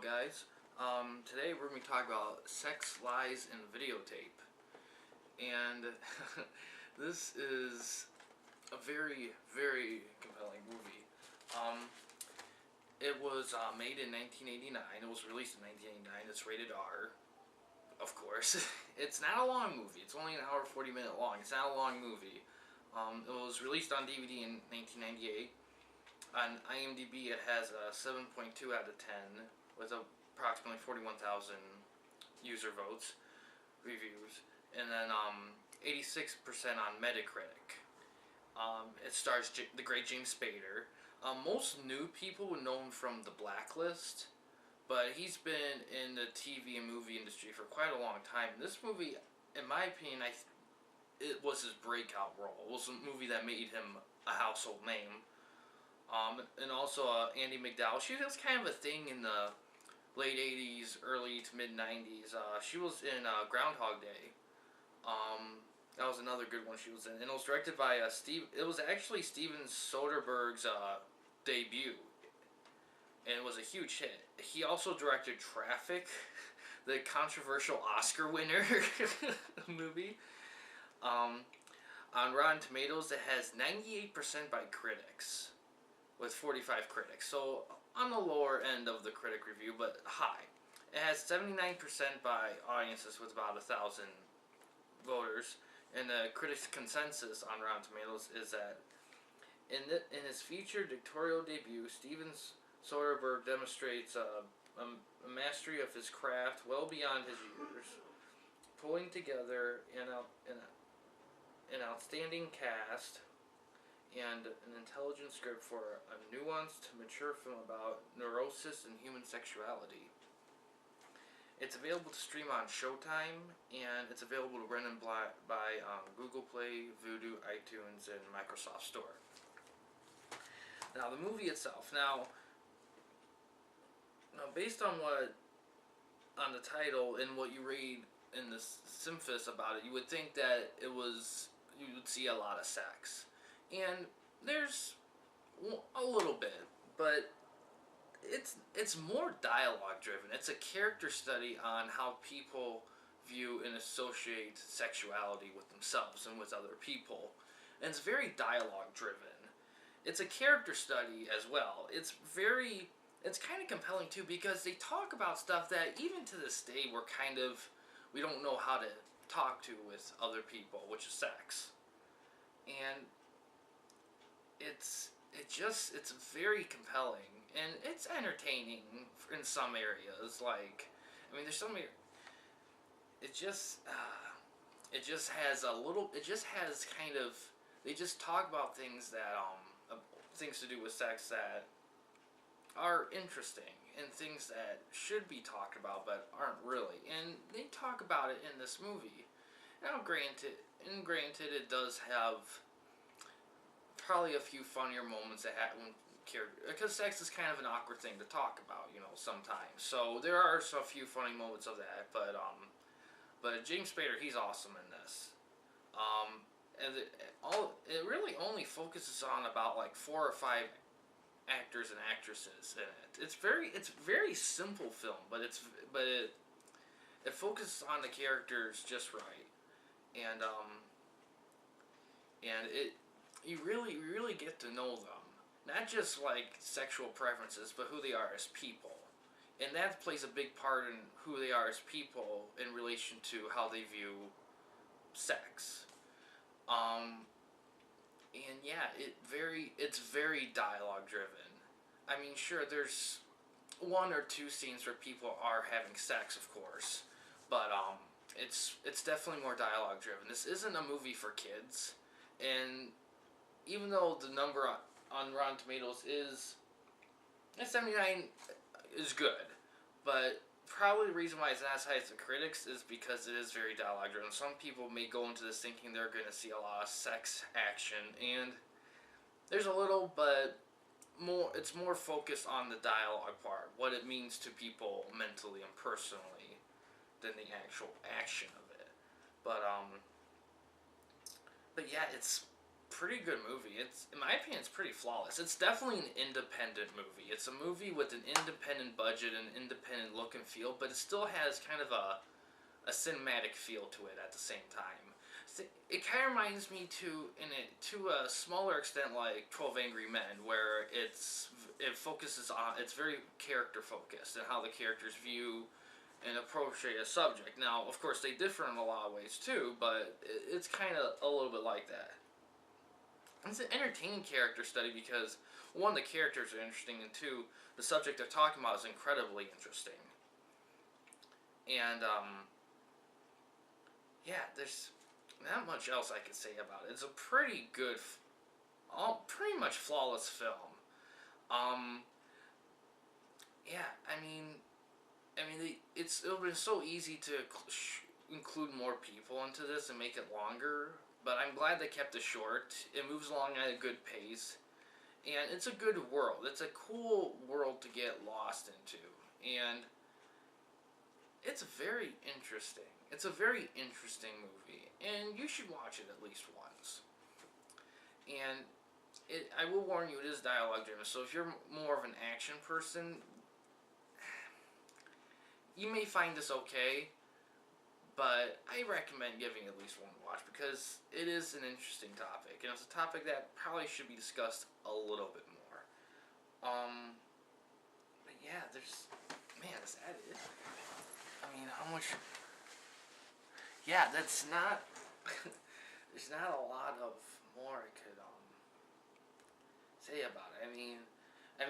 guys. Today we're going to be talking about sex, lies, and videotape. And this is a very, very compelling movie. It was made in 1989. It was released in 1989. It's rated R, of course. It's not a long movie. It's only an hour 40-minute long. It's not a long movie. It was released on DVD in 1998. On IMDb, it has a 7.2 out of 10 with approximately 41,000 user votes, reviews, and then 86% on Metacritic. It stars the great James Spader. Most new people would know him from The Blacklist, but he's been in the TV and movie industry for quite a long time. This movie, in my opinion, it was his breakout role. It was a movie that made him a household name. And also Andy McDowell. She was kind of a thing in the late 80s, early to mid 90s. She was in Groundhog Day. That was another good one she was in. And it was directed by it was actually Steven Soderbergh's debut. And it was a huge hit. He also directed Traffic, the controversial Oscar winner movie. On Rotten Tomatoes, it has 98% by critics, with 45 critics. So on the lower end of the critic review, but high. It has 79% by audiences with about 1,000 voters. And the critics' consensus on Rotten Tomatoes is that in his featured directorial debut, Steven Soderbergh demonstrates a mastery of his craft well beyond his years, pulling together an outstanding cast and an intelligent script for a nuanced, mature film about neurosis and human sexuality. It's available to stream on Showtime, and it's available to rent and buy Google Play, Vudu, iTunes, and Microsoft Store. Now, the movie itself. Now based on the title and what you read in the synopsis about it, you would think that you would see a lot of sex. And there's a little bit, but it's more dialogue driven. It's a character study on how people view and associate sexuality with themselves and with other people. And it's very dialogue driven. It's a character study as well. It's kind of compelling too, because they talk about stuff that even to this day we don't know how to talk to with other people, which is sex. And it's very compelling, and it's entertaining in some areas. There's some it just has kind of, they just talk about things things to do with sex that are interesting and things that should be talked about but aren't really, and they talk about it in this movie. Now, granted, it does have probably a few funnier moments that happen, because sex is kind of an awkward thing to talk about, sometimes. So there are a few funny moments of that, but James Spader, he's awesome in this. And it really only focuses on about 4 or 5 actors and actresses in it. It's very simple film, but it focuses on the characters just right, and you really get to know them, not just sexual preferences, but who they are as people, and that plays a big part in who they are as people in relation to how they view sex. And yeah, it's very dialogue driven. I mean, sure, there's 1 or 2 scenes where people are having sex, of course, but it's definitely more dialogue driven. This isn't a movie for kids, and even though the number on Rotten Tomatoes is 79 is good, but probably the reason why it's not as high as the critics is because it is very dialogue driven. Some people may go into this thinking they're going to see a lot of sex action, and there's a little, but it's more focused on the dialogue part, what it means to people mentally and personally, than the actual action of it. But yeah, it's pretty good movie. It's, in my opinion, it's pretty flawless. It's definitely an independent movie. It's a movie with an independent budget and independent look and feel, but it still has kind of a cinematic feel to it at the same time. It kind of reminds me to a smaller extent like 12 Angry Men, where it focuses on, it's very character focused and how the characters view and approach a subject. Now, of course, they differ in a lot of ways too, but it's kind of a little bit like that. It's an entertaining character study because one, the characters are interesting, and two, the subject they're talking about is incredibly interesting. And yeah, there's not much else I could say about it. It's a pretty good, pretty much flawless film. Yeah, it would have been so easy to include more people into this and make it longer, but I'm glad they kept it short. It moves along at a good pace, and it's a good world. It's a cool world to get lost into, and it's very interesting. It's a very interesting movie, and you should watch it at least once. And I will warn you, it is dialogue driven, so if you're more of an action person, you may find this okay, but I recommend giving it at least one watch because it is an interesting topic, and it's a topic that probably should be discussed a little bit more. But yeah, is that it? How much? Yeah, that's not. There's not a lot of more I could say about it.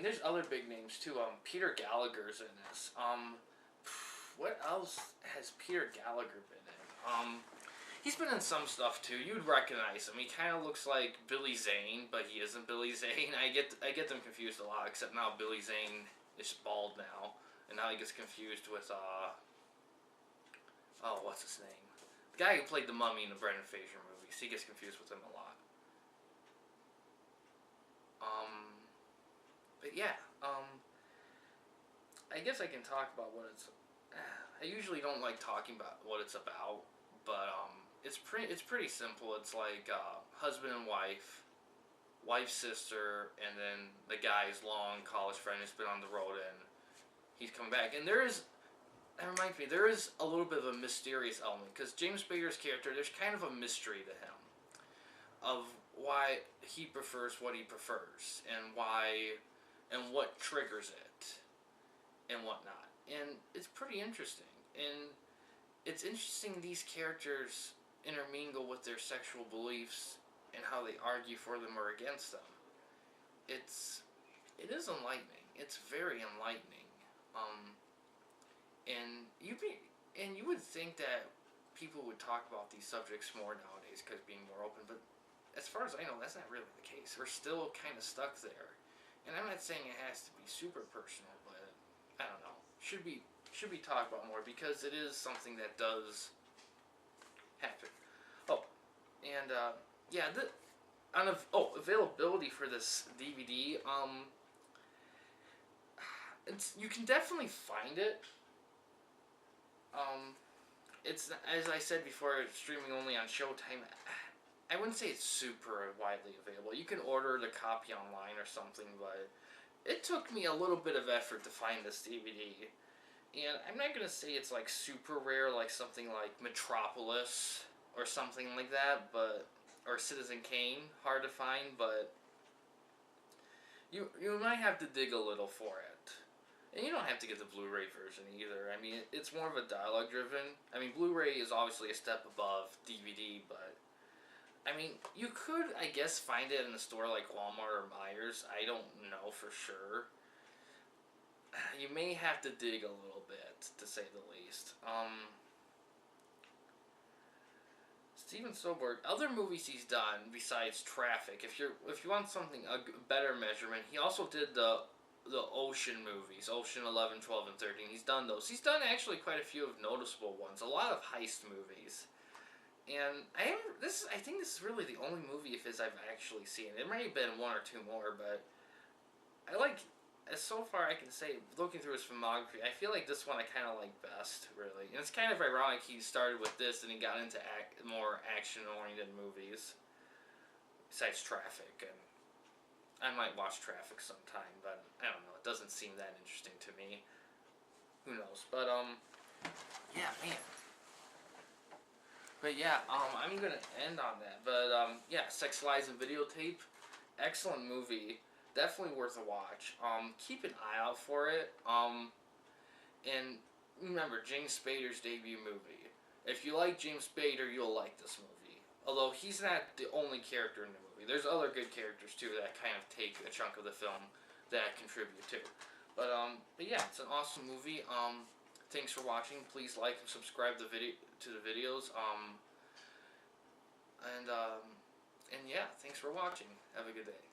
There's other big names too. Peter Gallagher's in this. What else has Peter Gallagher been in? He's been in some stuff too. You'd recognize him. He kind of looks like Billy Zane, but he isn't Billy Zane. I get them confused a lot. Except now Billy Zane is bald now, and now he gets confused with what's his name? The guy who played the Mummy in the Brendan Fraser movies. He gets confused with him a lot. But yeah, I guess I can talk about what it's. I usually don't like talking about what it's about, but it's pretty simple. It's like husband and wife, wife's sister, and then the guy's long college friend who's been on the road and he's coming back. And that reminds me, there is a little bit of a mysterious element because James Spader's character, there's kind of a mystery to him of why he prefers what he prefers and what triggers it and whatnot. And it's pretty interesting. And it's interesting these characters intermingle with their sexual beliefs and how they argue for them or against them. It is enlightening. It's very enlightening. And you would think that people would talk about these subjects more nowadays because being more open, but as far as I know, that's not really the case. We're still kind of stuck there. And I'm not saying it has to be super personal, but I don't know. Should be talked about more because it is something that does happen. Oh, and availability for this DVD. You can definitely find it. It's, as I said before, it's streaming only on Showtime. I wouldn't say it's super widely available. You can order the copy online or something, but it took me a little bit of effort to find this DVD. And I'm not going to say it's like super rare, like something like Metropolis or something like that, or Citizen Kane, hard to find, but you might have to dig a little for it. And you don't have to get the Blu-ray version either. It's more of a dialogue-driven. Blu-ray is obviously a step above DVD, but you could, I guess, find it in a store like Walmart or Meijer. I don't know for sure. You may have to dig a little bit, to say the least. Steven Spielberg, other movies he's done besides Traffic, if you want something, a better measurement, he also did the Ocean movies, Ocean 11, 12, and 13. He's done those. He's done actually quite a few of noticeable ones, a lot of heist movies. And I think this is really the only movie of his I've actually seen. There may have been one or two more, but so far I can say, looking through his filmography, I feel like this one I kind of like best, really. And it's kind of ironic he started with this and he got into more action-oriented movies. besides Traffic, and I might watch Traffic sometime, but I don't know. It doesn't seem that interesting to me. Who knows? But yeah, man. But yeah, I'm gonna end on that. But yeah, Sex, Lies, and Videotape, excellent movie. Definitely worth a watch. Keep an eye out for it. And remember, James Spader's debut movie. If you like James Spader, you'll like this movie. Although he's not the only character in the movie. There's other good characters too that kind of take a chunk of the film that contribute too. But yeah, it's an awesome movie. Thanks for watching. Please like and subscribe to the videos. And yeah, thanks for watching. Have a good day.